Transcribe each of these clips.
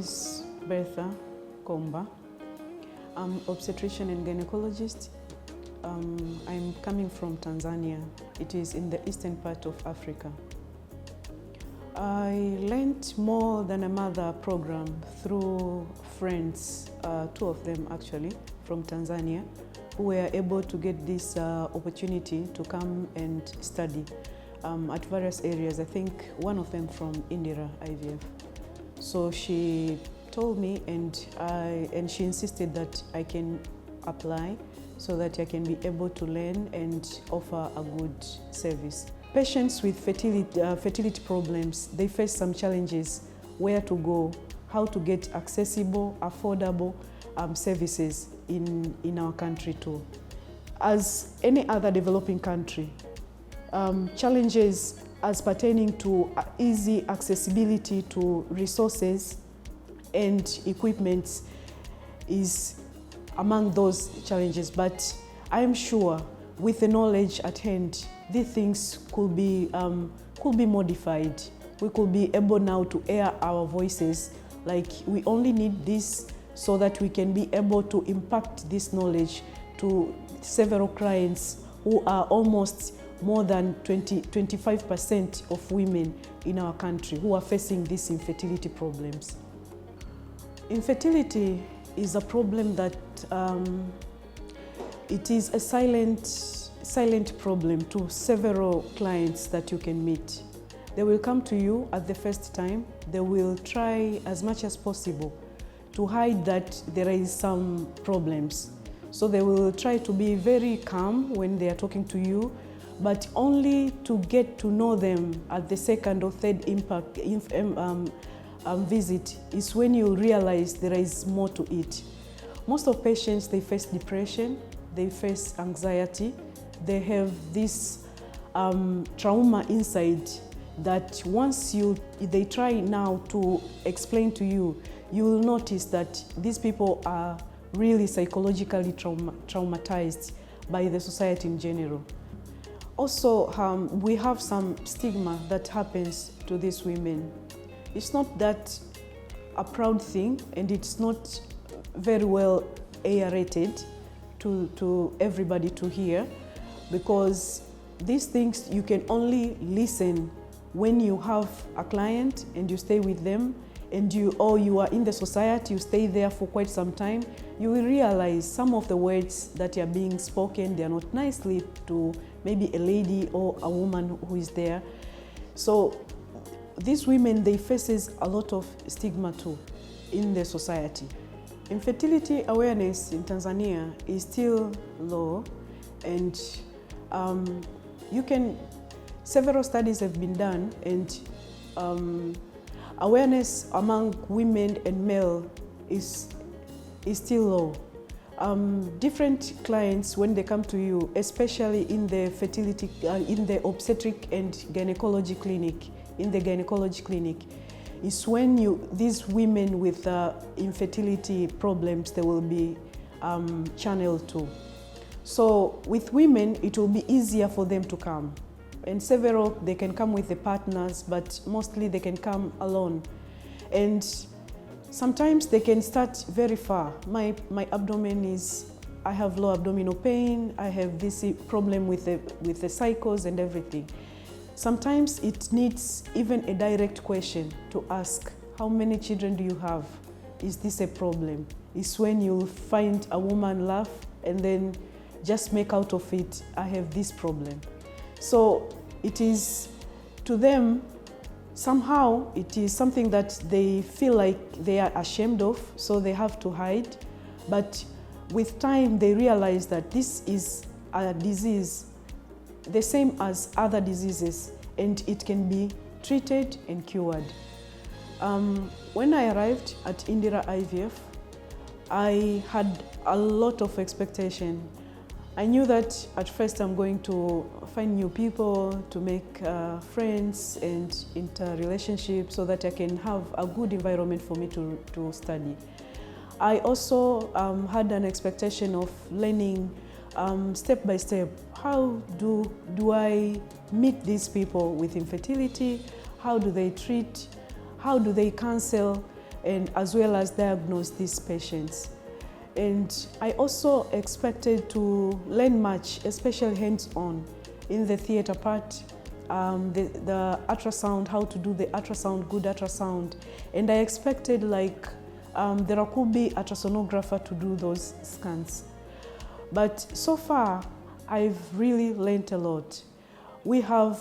is Bertha Komba. I'm obstetrician and gynecologist. I'm coming from Tanzania. It is in the eastern part of Africa. I learned More Than a Mother program through friends, two of them actually, from Tanzania, who were able to get this opportunity to come and study at various areas. I think one of them from Indira IVF. So she told me and she insisted that I can apply so that I can be able to learn and offer a good service. Patients with fertility problems, they face some challenges: where to go, how to get accessible, affordable services in our country too. As any other developing country, challenges as pertaining to easy accessibility to resources and equipment is among those challenges, but I am sure with the knowledge at hand, these things could be modified. We could be able now to air our voices, like we only need this so that we can be able to impact this knowledge to several clients who are almost more than 25% of women in our country who are facing these infertility problems. Infertility is a problem that it is a silent problem to several clients that you can meet. They will come to you at the first time. They will try as much as possible to hide that there is some problems. So they will try to be very calm when they are talking to you, but only to get to know them at the second or third visit is when you realize there is more to it. Most of patients, they face depression, they face anxiety, they have this trauma inside that once they try now to explain to you, you will notice that these people are really psychologically traumatized by the society in general. Also, we have some stigma that happens to these women. It's not that a proud thing, and it's not very well aerated to everybody to hear, because these things you can only listen when you have a client and you stay with them, and you are in the society, you stay there for quite some time. You will realize some of the words that are being spoken, they are not nicely to maybe a lady or a woman who is there. So these women, they faces a lot of stigma too in the society. Infertility awareness in Tanzania is still low, and several studies have been done, and awareness among women and male is still low. Different clients, when they come to you, especially in the fertility, in the obstetric and gynecology clinic, is when these women with infertility problems, they will be channeled to. So with women, it will be easier for them to come. And several, they can come with the partners, but mostly they can come alone. And sometimes they can start very far. My abdomen I have low abdominal pain, I have this problem with the cycles and everything. Sometimes it needs even a direct question to ask, how many children do you have? Is this a problem? It's when you find a woman laugh and then just make out of it, I have this problem. So it is, to them, somehow it is something that they feel like they are ashamed of, so they have to hide. But with time, they realize that this is a disease the same as other diseases, and it can be treated and cured. When I arrived at Indira IVF, I had a lot of expectation. I knew that at first I'm going to find new people, to make friends and interrelationships so that I can have a good environment for me to study. I also had an expectation of learning step by step. How do I meet these people with infertility? How do they treat? How do they counsel? and as well as diagnose these patients. And I also expected to learn much, especially hands-on, in the theater part, the ultrasound, how to do the ultrasound, good ultrasound. And I expected there could be ultrasonographer to do those scans. But so far, I've really learned a lot. We have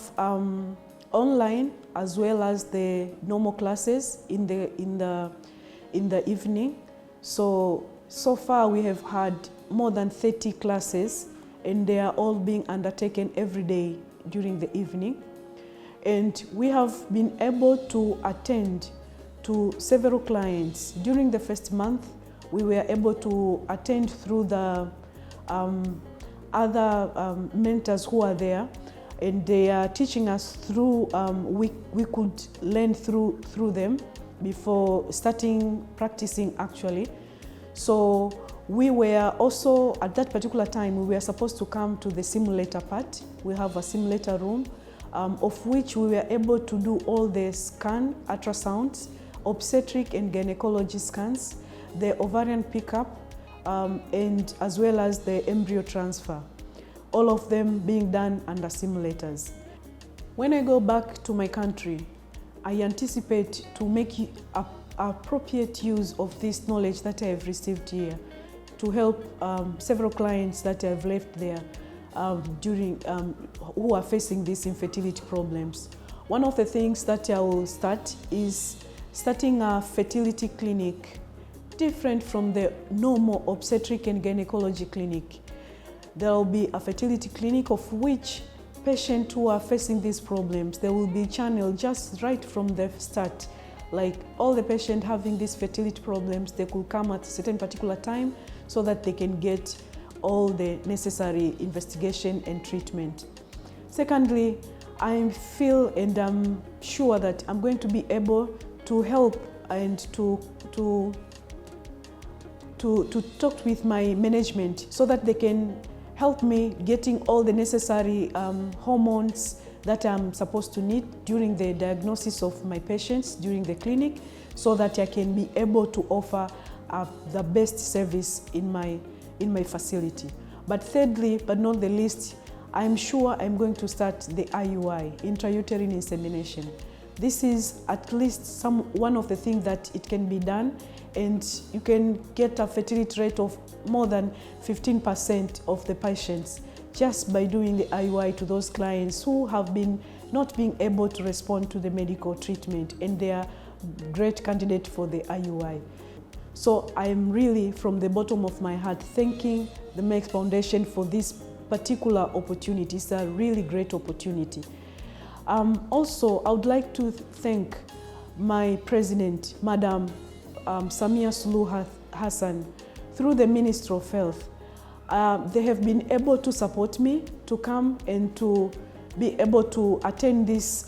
online as well as the normal classes in the evening. So far we have had more than 30 classes, and they are all being undertaken every day during the evening. And we have been able to attend to several clients. During the first month, we were able to attend through the other mentors who are there, and they are teaching us through, we could learn through them before starting practicing actually. So we were also, at that particular time, we were supposed to come to the simulator part. We have a simulator room, of which we were able to do all the scan, ultrasounds, obstetric and gynecology scans, the ovarian pickup, and as well as the embryo transfer. All of them being done under simulators. When I go back to my country, I anticipate to make appropriate use of this knowledge that I have received here to help several clients that I have left there who are facing these infertility problems. One of the things that I will start is starting a fertility clinic different from the normal obstetric and gynecology clinic. There will be a fertility clinic of which patients who are facing these problems, they will be channeled just right from the start. Like all the patients having these fertility problems, they could come at a certain particular time so that they can get all the necessary investigation and treatment. Secondly, I feel and I'm sure that I'm going to be able to help and to talk with my management so that they can help me getting all the necessary hormones that I'm supposed to need during the diagnosis of my patients during the clinic, so that I can be able to offer the best service in my facility. But thirdly, but not the least, I'm sure I'm going to start the IUI, intrauterine insemination. This is at least one of the things that it can be done, and you can get a fertility rate of more than 15% of the patients just by doing the IUI to those clients who have been not being able to respond to the medical treatment, and they are great candidate for the IUI. So I'm really, from the bottom of my heart, thanking the MEX Foundation for this particular opportunity. It's a really great opportunity. Also, I would like to thank my president, Madam Samia Suluhu Hassan, through the Ministry of Health. They have been able to support me to come and to be able to attend this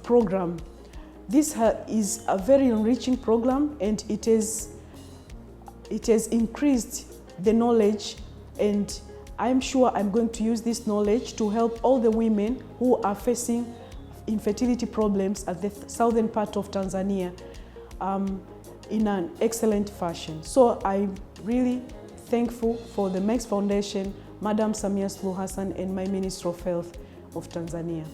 program. This is a very enriching program, and it has increased the knowledge, and I'm sure I'm going to use this knowledge to help all the women who are facing infertility problems at the southern part of Tanzania in an excellent fashion. So I'm really thankful for the MEX Foundation, Madam Samia Suluhu Hassan, and my Minister of Health of Tanzania.